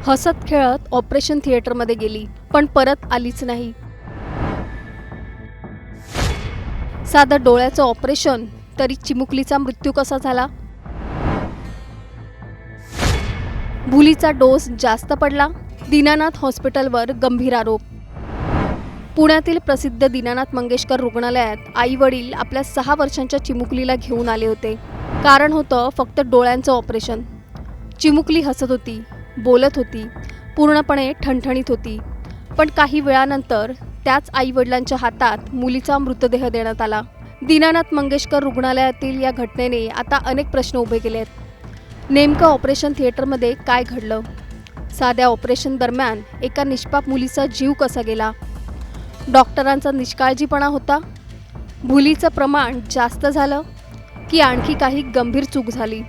हसत खेळत ऑपरेशन थिएटरमध्ये गेली, पण परत आलीच नाही. साधं डोळ्याचं ऑपरेशन, तरी चिमुकलीचा मृत्यू कसा झाला? भुलीचा डोस जास्त पडला, दीनानाथ हॉस्पिटलवर गंभीर आरोप. पुण्यातील प्रसिद्ध दीनानाथ मंगेशकर रुग्णालयात आई वडील आपल्या 6 वर्षांच्या चिमुकलीला घेऊन आले होते. कारण होतं फक्त डोळ्यांचं ऑपरेशन. चिमुकली हसत होती, बोलत होती, पूर्णपणे ठणठणीत होती. पण काही वेळानंतर त्याच आई वडिलांच्या हातात मुलीचा मृतदेह देण्यात आला. दीनानाथ मंगेशकर रुग्णालयातील या घटनेने आता अनेक प्रश्न उभे केले आहेत. नेमकं ऑपरेशन थिएटरमध्ये काय घडलं? साध्या ऑपरेशन दरम्यान एका निष्पाप मुलीचा जीव कसा गेला? डॉक्टरांचा निष्काळजीपणा होता? भुलीचं प्रमाण जास्त झालं की आणखी काही गंभीर चूक झाली?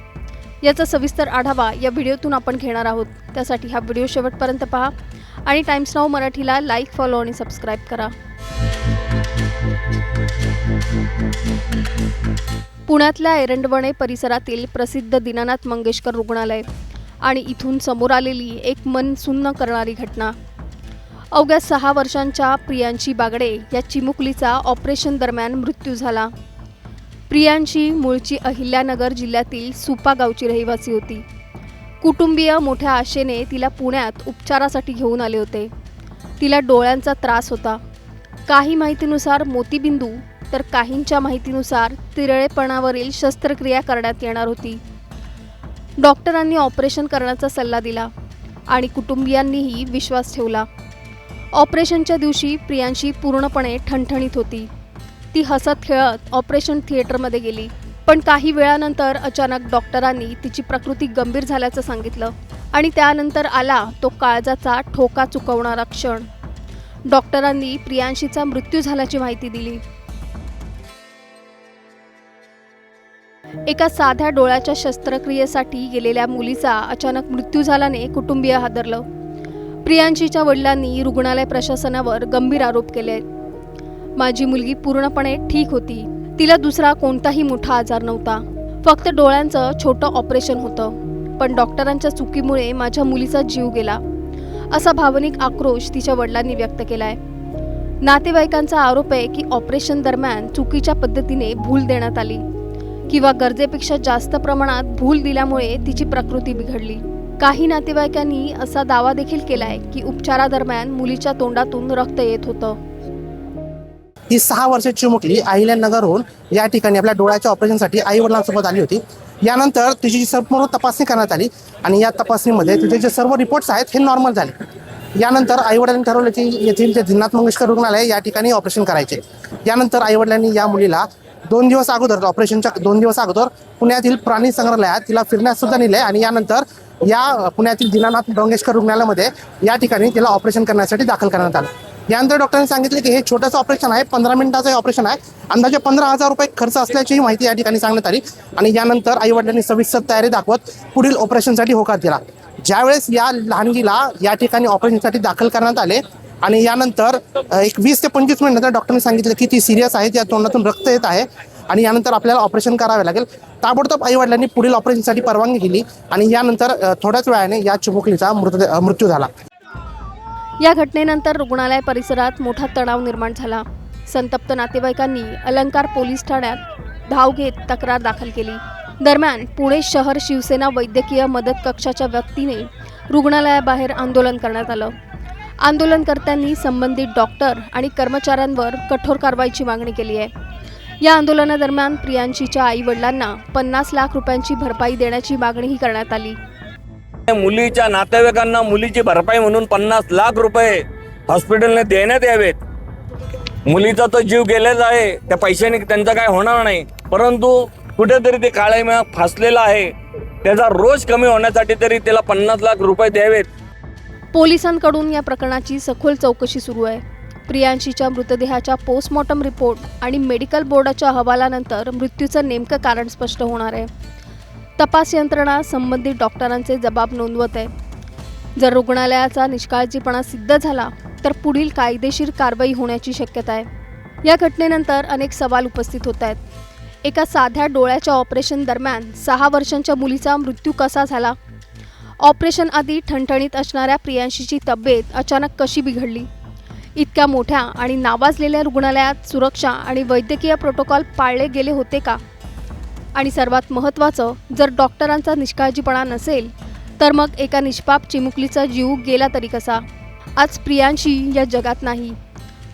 याचा सविस्तर आढावा या व्हिडिओतून आपण घेणार आहोत. त्यासाठी हा व्हिडिओ शेवटपर्यंत पहा आणि टाइम्स नाऊ मराठीला लाईक, फॉलो आणि सबस्क्राईब करा. पुण्यातल्या एरंडवणे परिसरातील प्रसिद्ध दीनानाथ मंगेशकर रुग्णालय आणि इथून समोर आलेली एक मन सुन्न करणारी घटना. अवघ्या 6 वर्षांच्या प्रियांशी बागडे या चिमुकलीचा ऑपरेशन दरम्यान मृत्यू झाला. प्रियांशी मूळची अहिल्यानगर जिल्ह्यातील सुपा गावची रहिवासी होती. कुटुंबीय मोठ्या आशेने तिला पुण्यात उपचारासाठी घेऊन आले होते. तिला डोळ्यांचा त्रास होता. काही माहितीनुसार मोतीबिंदू, तर काहींच्या माहितीनुसार तिरळेपणावरील शस्त्रक्रिया करण्यात येणार होती. डॉक्टरांनी ऑपरेशन करण्याचा सल्ला दिला आणि कुटुंबियांनीही विश्वास ठेवला. ऑपरेशनच्या दिवशी प्रियांशी पूर्णपणे ठणठणीत होती. ती हसत खेळत ऑपरेशन थिएटरमध्ये गेली. पण काही वेळानंतर अचानक डॉक्टरांनी तिची प्रकृती गंभीर झाल्याचं सांगितलं आणि त्यानंतर आला तो काळजाचा ठोका चुकवणारा क्षण. डॉक्टरांनी प्रियांशीचा मृत्यू झाल्याची माहिती दिली. एका साध्या डोळ्याच्या शस्त्रक्रियेसाठी गेलेल्या मुलीचा अचानक मृत्यू झाल्याने कुटुंबीय हादरलं. प्रियांशीच्या वडिलांनी रुग्णालय प्रशासनावर गंभीर आरोप केले. माझी मुलगी पूर्णपणे ठीक होती. तिला दुसरा कोणताही मोठा आजार नव्हता. फक्त डोळ्यांचं छोटं ऑपरेशन होतं. पण डॉक्टरांच्या चुकीमुळे माझ्या मुलीचा जीव गेला, असा भावनिक आक्रोश तिच्या वडिलांनी व्यक्त केलाय. नातेवाईकांचा आरोप आहे की ऑपरेशन दरम्यान चुकीच्या पद्धतीने भूल देण्यात आली किंवा गरजेपेक्षा जास्त प्रमाणात भूल दिल्यामुळे तिची प्रकृती बिघडली. काही नातेवाईकांनी असा दावा देखील केलाय की उपचारादरम्यान मुलीच्या तोंडातून रक्त येत होतं. ही 6 वर्षाची चिमुकली अहिल्यानगरहून या ठिकाणी आपल्या डोळ्याच्या ऑपरेशनसाठी आई वडिलांसोबत आली होती. यानंतर तिची संपूर्ण तपासणी करण्यात आली आणि या तपासणीमध्ये तिचे जे सर्व रिपोर्ट्स आहेत हे नॉर्मल झाले. यानंतर आईवडिलांनी ठरवलं की येथील जे दीनानाथ मंगेशकर रुग्णालय या ठिकाणी ऑपरेशन करायचे. यानंतर आईवडिलांनी या मुलीला 2 दिवस अगोदर, ऑपरेशनच्या 2 दिवस अगोदर पुण्यातील प्राणी संग्रहालयात तिला फिरण्यास सुद्धा नेले आणि यानंतर या पुण्यातील दीनानाथ मंगेशकर रुग्णालयामध्ये या ठिकाणी तिला ऑपरेशन करण्यासाठी दाखल करण्यात आलं. यानंतर डॉक्टरांनी सांगितले की हे छोटंसं ऑपरेशन आहे, 15 मिनिटाचं ऑपरेशन आहे, अंदाजे 15,000 रुपये खर्च असल्याची माहिती या ठिकाणी सांगण्यात आली. आणि यानंतर आईवडिलांनी सविस्तर तयारी दाखवत पुढील ऑपरेशनसाठी होकार दिला. ज्यावेळेस या लहानगीला या ठिकाणी ऑपरेशनसाठी दाखल करण्यात आले आणि यानंतर एक 20 ते 25 मिनिट नंतर डॉक्टरांनी सांगितलं की ती सिरियस आहे, त्या तोंडातून रक्त येत आहे आणि यानंतर आपल्याला ऑपरेशन करावे लागेल. ताबडतोब आईवडिलांनी पुढील ऑपरेशनसाठी परवानगी दिली आणि यानंतर थोड्याच वेळाने या चिमुकलीचा मृत्यू झाला. या घटनेनंतर रुग्णालय परिसरात मोठा तणाव निर्माण झाला. संतप्त नातेवाईकांनी अलंकार पोलीस ठाण्यात धाव घेत तक्रार दाखल केली. दरम्यान पुणे शहर शिवसेना वैद्यकीय मदत कक्षाच्या वतीने रुग्णालयाबाहेर आंदोलन करण्यात आलं. आंदोलनकर्त्यांनी संबंधित डॉक्टर आणि कर्मचाऱ्यांवर कठोर कारवाईची मागणी केली आहे. या आंदोलनादरम्यान प्रियांशीच्या आई वडिलांना 50 लाख रुपयांची भरपाई देण्याची मागणीही करण्यात आली. मुलीच्या नातेवाईकांना मुलीची भरपाई म्हणून 50 लाख रुपये हॉस्पिटलने देण्यात यावेत. मुलीचा तो जीव गेलेला आहे, त्या पैशाने त्यांचं काय होणार नाही, परंतु कुठेतरी ते काळ्या फासलेला आहे. त्याचा रोष कमी होण्यासाठी तरी त्याला 50 लाख रुपये द्यावेत. पोलिसांकडून या प्रकरणाची सखोल चौकशी सुरू आहे. प्रियांशीच्या मृतदेहाच्या पोस्टमॉर्टम रिपोर्ट आणि मेडिकल बोर्डाच्या अहवालानंतर मृत्यूचं नेमकं कारण स्पष्ट होणार आहे. तपास यंत्रणा संबंधित डॉक्टरांचे जबाब नोंदवत आहे. जर रुग्णालयाचा निष्काळजीपणा सिद्ध झाला तर पुढील कायदेशीर कारवाई होण्याची शक्यता आहे. या घटनेनंतर अनेक सवाल उपस्थित होत आहेत. एका साध्या डोळ्याच्या ऑपरेशन दरम्यान 6 वर्षांच्या मुलीचा मृत्यू कसा झाला? ऑपरेशन आधी ठणठणीत असणाऱ्या प्रियांशीची तब्येत अचानक कशी बिघडली? इतक्या मोठ्या आणि नावाजलेल्या रुग्णालयात सुरक्षा आणि वैद्यकीय प्रोटोकॉल पाळले गेले होते का? आणि सर्वात महत्त्वाचं, जर डॉक्टरांचा निष्काळजीपणा नसेल तर मग एका निष्पाप चिमुकलीचा जीव गेला तरी कसा? आज प्रियांशी या जगात नाही,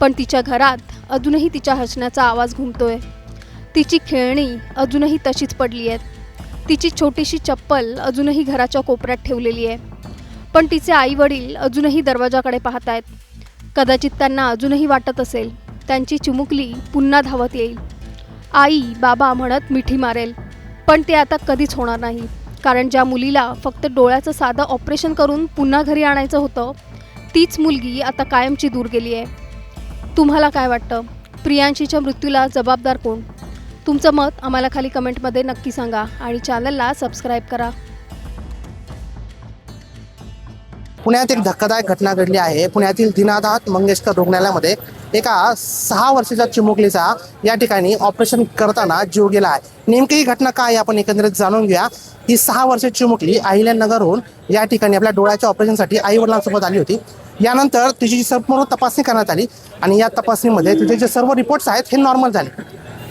पण तिच्या घरात अजूनही तिच्या हसण्याचा आवाज घुमतोय. तिची खेळणी अजूनही तशीच पडली आहेत. तिची छोटीशी चप्पल अजूनही घराच्या कोपऱ्यात ठेवलेली आहे. पण तिचे आईवडील अजूनही दरवाजाकडे पाहत आहेत. कदाचित त्यांना अजूनही वाटत असेल त्यांची चिमुकली पुन्हा धावत येईल, आई बाबा म्हणत मिठी मारेल. पण ते आता कधीच होणार नाही, कारण ज्या मुलीला फक्त डोळ्याचं साधं ऑपरेशन करून पुन्हा घरी आणायचं होतं, तीच मुलगी आता कायमची दूर गेली आहे. तुम्हाला काय वाटतं? प्रियांशीच्या मृत्यूला जबाबदार कोण? तुमचं मत आम्हाला खाली कमेंटमध्ये नक्की सांगा आणि चॅनलला सबस्क्राईब करा. पुण्यात एक धक्कादायक घटना घडली आहे. पुण्यातील दीनानाथ मंगेशकर रुग्णालयामध्ये एका 6 वर्षाच्या चिमुकलीचा या ठिकाणी ऑपरेशन करताना जीव गेला आहे. नेमकी ही घटना काय आपण एकंदरीत जाणून घेऊया. ही 6 वर्षाची चिमुकली अहिल्यानगरहून या ठिकाणी आपल्या डोळ्याच्या ऑपरेशनसाठी आई वडिलांसोबत आली होती. यानंतर तिची संपूर्ण तपासणी करण्यात आली आणि या तपासणीमध्ये तिचे जे सर्व रिपोर्ट्स आहेत हे नॉर्मल झाले.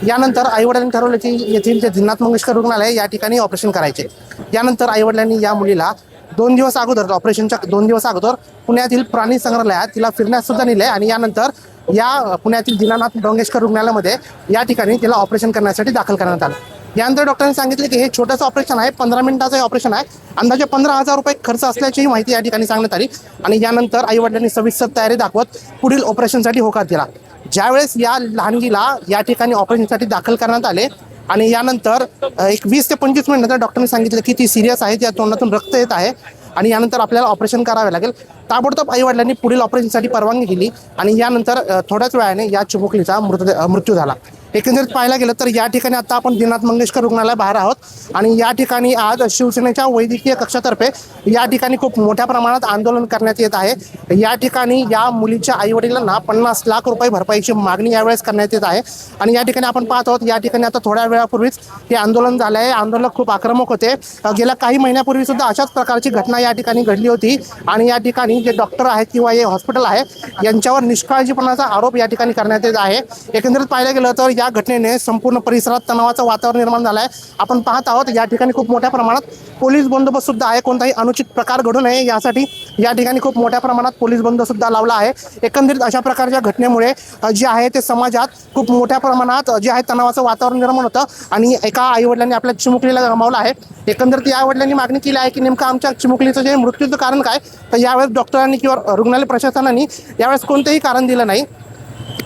यानंतर आईवडिलांनी ठरवलं की येथील जे दीनानाथ मंगेशकर रुग्णालय या ठिकाणी ऑपरेशन करायचे. यानंतर आईवडिलांनी या मुलीला 2 दिवस अगोदर, ऑपरेशनच्या 2 दिवस अगोदर पुण्यातील प्राणी संग्रहालयात तिला फिरण्यास सुद्धा नेले आणि यानंतर या पुण्यातील दीनानाथ मंगेशकर रुग्णालयामध्ये या ठिकाणी तिला ऑपरेशन करण्यासाठी दाखल करण्यात आलं. यानंतर डॉक्टरांनी सांगितले की हे छोटंसं ऑपरेशन आहे, 15 मिनिटाचं हे ऑपरेशन आहे. अंदाजे 15,000 रुपये खर्च असल्याचीही माहिती या ठिकाणी सांगण्यात आली आणि यानंतर आईवडिलांनी सविस्तर तयारी दाखवत पुढील ऑपरेशनसाठी होकार दिला. ज्यावेळेस या लहानगीला या ठिकाणी ऑपरेशनसाठी दाखल करण्यात आले आणि यानंतर एक 20 ते 25 मिनिट नंतर डॉक्टरांनी सांगितलं की ती सिरियस आहे, त्या तोंडातून रक्त येत आहे आणि यानंतर आपल्याला ऑपरेशन करावे लागेल. ताबडतोब आईवडिलांनी पुढील ऑपरेशनसाठी परवानगी दिली आणि यानंतर थोड्याच वेळाने या चिमुकलीचा मृत्यू झाला. एकंदरीत पाहायला गेलं तर या ठिकाणी आता आपण दीनानाथ मंगेशकर रुग्णालय बाहेर आहोत आणि या ठिकाणी आज शिवसेनेच्या वैद्यकीय कक्षातर्फे या ठिकाणी खूप मोठ्या प्रमाणात आंदोलन करण्यात येत आहे. या ठिकाणी या मुलीच्या आईवडिलांना 50 लाख रुपये भरपाईची मागणी यावेळेस करण्यात येत आहे आणि या ठिकाणी आपण पाहत आहोत या ठिकाणी आता थोड्या वेळापूर्वीच हे आंदोलन झालं आहे. आंदोलक खूप आक्रमक होते. गेल्या काही महिन्यापूर्वी सुद्धा अशाच प्रकारची घटना या ठिकाणी घडली होती आणि या ठिकाणी जे डॉक्टर आहेत किंवा हे हॉस्पिटल आहे यांच्यावर निष्काळजीपणाचा आरोप या ठिकाणी करण्यात येत आहे. एकंदरीत पाहायला गेलं तर या घटनेने संपूर्ण परिसरात तणावाचं वातावरण निर्माण झालं आहे. आपण पाहत आहोत या ठिकाणी खूप मोठ्या प्रमाणात पोलीस बंदोबस्त सुद्धा आहे. कोणताही अनुचित प्रकार घडू नये यासाठी या ठिकाणी खूप मोठ्या प्रमाणात पोलीस बंदोबस्त सुद्धा लावला आहे. एकंदरीत अशा प्रकारच्या घटनेमुळे जे आहे ते समाजात खूप मोठ्या प्रमाणात जे आहे तणावाचं वातावरण निर्माण होतं आणि एका आईवडिलांनी आपल्या चिमुकलीला गमावलं आहे. एकंदरीत या आईवडिलांनी मागणी केली आहे की नेमकं आमच्या चिमुकलीचं जे मृत्यूचं कारण काय, तर यावेळेस डॉक्टरांनी किंवा रुग्णालय प्रशासनाने यावेळेस कोणतेही कारण दिलं नाही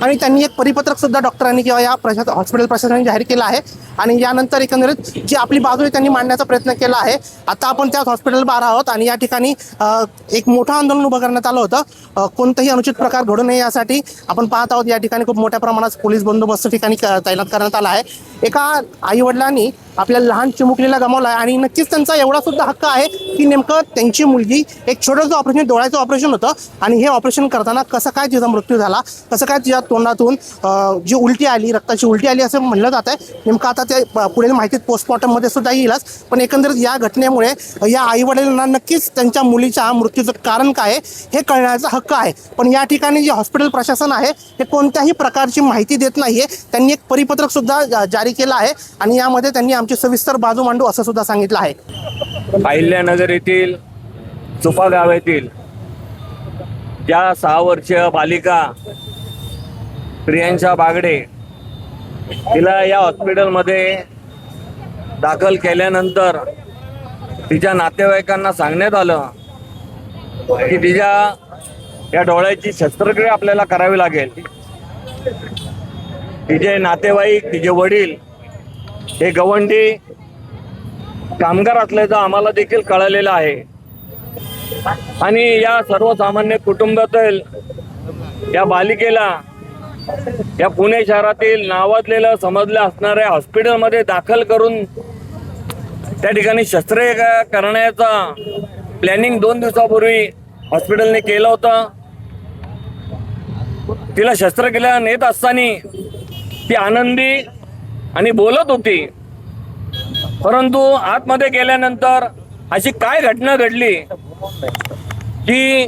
आणि त्यांनी एक परिपत्रक सुद्धा डॉक्टरांनी किंवा या हॉस्पिटल प्रशासनाने जाहीर केलं आहे आणि यानंतर एकंदरीत जी आपली बाजू आहे त्यांनी मांडण्याचा प्रयत्न केला आहे. आता आपण त्याच हॉस्पिटल बाहेर आहोत आणि या ठिकाणी एक मोठं आंदोलन उभं करण्यात आलं होतं. कोणताही अनुचित प्रकार घडू नये यासाठी आपण पाहत आहोत या ठिकाणी खूप मोठ्या प्रमाणात पोलीस बंदोबस्त ठिकाणी तैनात करण्यात आला आहे. एका आईवडिलांनी आपल्या लहान चिमुकलीला गमावला आहे आणि नक्कीच त्यांचा एवढा सुद्धा हक्क आहे की नेमकं त्यांची मुलगी एक छोटंसं ऑपरेशन, डोळ्याचं ऑपरेशन होतं आणि हे ऑपरेशन करताना कसं काय तिचा मृत्यू झाला, कसं काय तिच्या तोंडातून जी उलटी आली, रक्ताची उलटी आली असं म्हणलं जात आहे. नेमकं आता ते पुढील माहितीत पोस्टमॉर्टममध्ये सुद्धा येईलच. पण एकंदरीत या घटनेमुळे या आईवडिलांना नक्कीच त्यांच्या मुलीच्या मृत्यूचं कारण काय हे कळण्याचा हक्क आहे. पण या ठिकाणी जे हॉस्पिटल प्रशासन आहे हे कोणत्याही प्रकारची माहिती देत नाही आहे. त्यांनी एक परिपत्रक सुद्धा जारी केलं आहे आणि यामध्ये त्यांनी आमची सविस्तर बाजू मांडू असं सुद्धा सांगितलं आहे. अहिल्यानगर येथील चुफा गाव येथील ज्या 6 वर्षीय बालिका प्रियांशा बागडे तिला या हॉस्पिटलमध्ये दाखल केल्यानंतर तिच्या नातेवाईकांना सांगण्यात आलं की तिच्या या डोळ्याची शस्त्रक्रिया आपल्याला करावी लागेल. तिचे नातेवाईक, तिचे वडील हे गवंडी कामगार असल्याचं आम्हाला देखील कळलेलं आहे आणि या सर्वसामान्य कुटुंबातील या बालिकेला या पुणे शहरातील नावाजलेलं समजलं असणाऱ्या हॉस्पिटलमध्ये दाखल करून त्या ठिकाणी शस्त्रक्रिया करण्याचा प्लॅनिंग 2 दिवसापूर्वी हॉस्पिटलने केलं होतं. तिला शस्त्रक्रिया नेत असताना ती आनंदी आणि बोलत होती, परंतु आतमध्ये गेल्यानंतर अशी काय घटना घडली की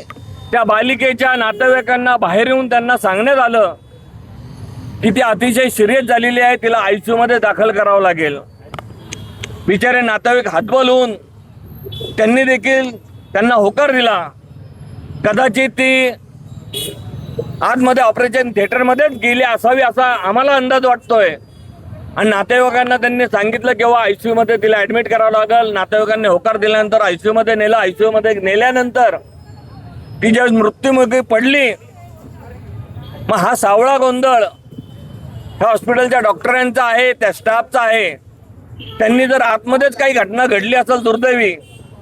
त्या बालिकेच्या नातेवाईकांना बाहेर येऊन त्यांना सांगण्यात आलं की ती अतिशय सिरियस झालेली आहे, तिला ICU मध्ये दाखल करावं लागेल. बिचारे नातेवाईक हातबल होऊन त्यांनी देखील त्यांना होकार दिला. कदाचित ती आतमध्ये ऑपरेशन थिएटरमध्येच गेली असावी असा आम्हाला अंदाज वाटतोय. आणि नातेवाईकांना त्यांनी सांगितलं किंवा ICU मध्ये तिला ऍडमिट करावं लागेल. नातेवाईकांनी होकार दिल्यानंतर ICU मध्ये नेलं. ICU मध्ये नेल्यानंतर ती ज्या मृत्युमुखी पडली, मग हा सावळा गोंधळ ह्या हॉस्पिटलच्या डॉक्टरांचा आहे, त्या स्टाफचा आहे. त्यांनी जर आतमध्येच काही घटना घडली असेल दुर्दैवी,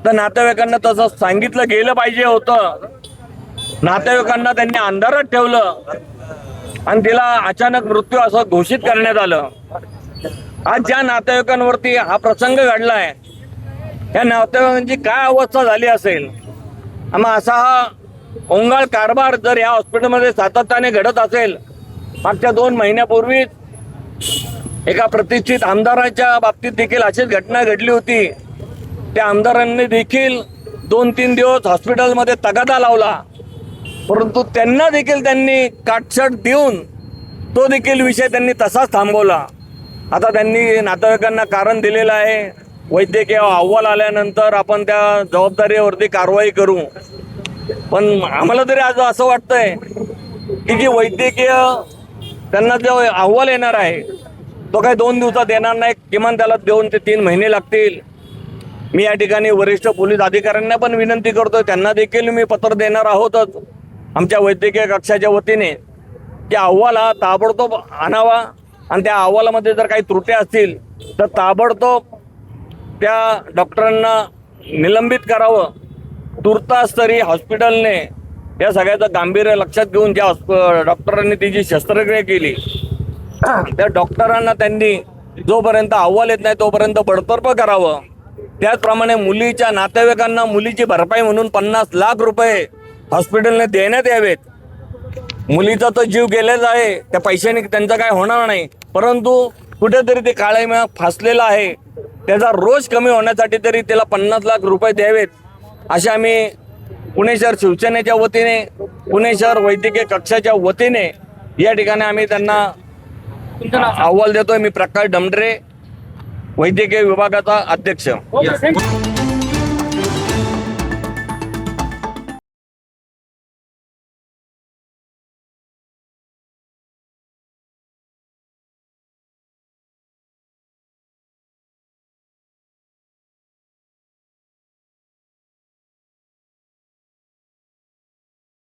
तर नातेवाईकांना तसं सांगितलं गेलं पाहिजे होतं. नातेवाईकांना त्यांनी अंधारात ठेवलं आणि तिला अचानक मृत्यू असं घोषित करण्यात आलं. आज ज्या नातेवाईकांवरती हा प्रसंग घडलाय, या नातेवाईकांची काय अवस्था झाली असेल. मग असा हा ओंगाळ कारभार जर या हॉस्पिटलमध्ये सातत्याने घडत असेल, मागच्या 2 महिन्यापूर्वीच एका प्रतिष्ठित आमदाराच्या बाबतीत देखील अशीच घटना घडली होती. त्या आमदारांनी देखील 2-3 दिवस हॉस्पिटलमध्ये तगादा लावला, परंतु त्यांना देखील त्यांनी काटछट देऊन तो देखील विषय त्यांनी तसाच थांबवला. आता त्यांनी नातेवाईकांना कारण दिलेलं आहे. वैद्यकीय अहवाल आल्यानंतर आपण त्या जबाबदारीवरती कारवाई करू. पण आम्हाला तरी आज असं वाटतंय की जी वैद्यकीय त्यांना जो अहवाल येणार आहे तो काही 2 दिवसात येणार नाही, किमान त्याला 2 ते 3 महिने लागतील. मी या ठिकाणी वरिष्ठ पोलीस अधिकाऱ्यांना पण विनंती करतोय, त्यांना देखील मी पत्र देणार आहोतच आमच्या वैद्यकीय कक्षाच्या वतीने, की अहवाल हा ताबडतोब आणावा आणि त्या अहवालामध्ये जर काही त्रुटी असतील तर ताबडतोब त्या डॉक्टरांना निलंबित करावं. तुर्तास तरी हॉस्पिटलने या सगळ्याचं गांभीर्य लक्षात घेऊन ज्या डॉक्टरांनी तिची शस्त्रक्रिया केली त्या डॉक्टरांना त्यांनी जोपर्यंत अहवाल येत नाही तोपर्यंत बडतर्फ करावं. त्याचप्रमाणे मुलीच्या नातेवाईकांना मुलीची भरपाई म्हणून 50 लाख रुपये हॉस्पिटलने देण्यात यावेत. मुलीचा तो जीव गेलेला आहे, त्या पैशाने त्यांचं काय होणार नाही, परंतु कुठेतरी ते काळ्या फासलेला आहे. त्याचा रोष कमी होण्यासाठी तरी त्याला 50 लाख रुपये द्यावेत असे आम्ही पुणे शहर शिवसेनेच्या वतीने, पुणे शहर वैद्यकीय कक्षाच्या वतीने या ठिकाणी आम्ही त्यांना अहवाल देतोय. मी प्रकाश डमडरे, वैद्यकीय विभागाचा अध्यक्ष.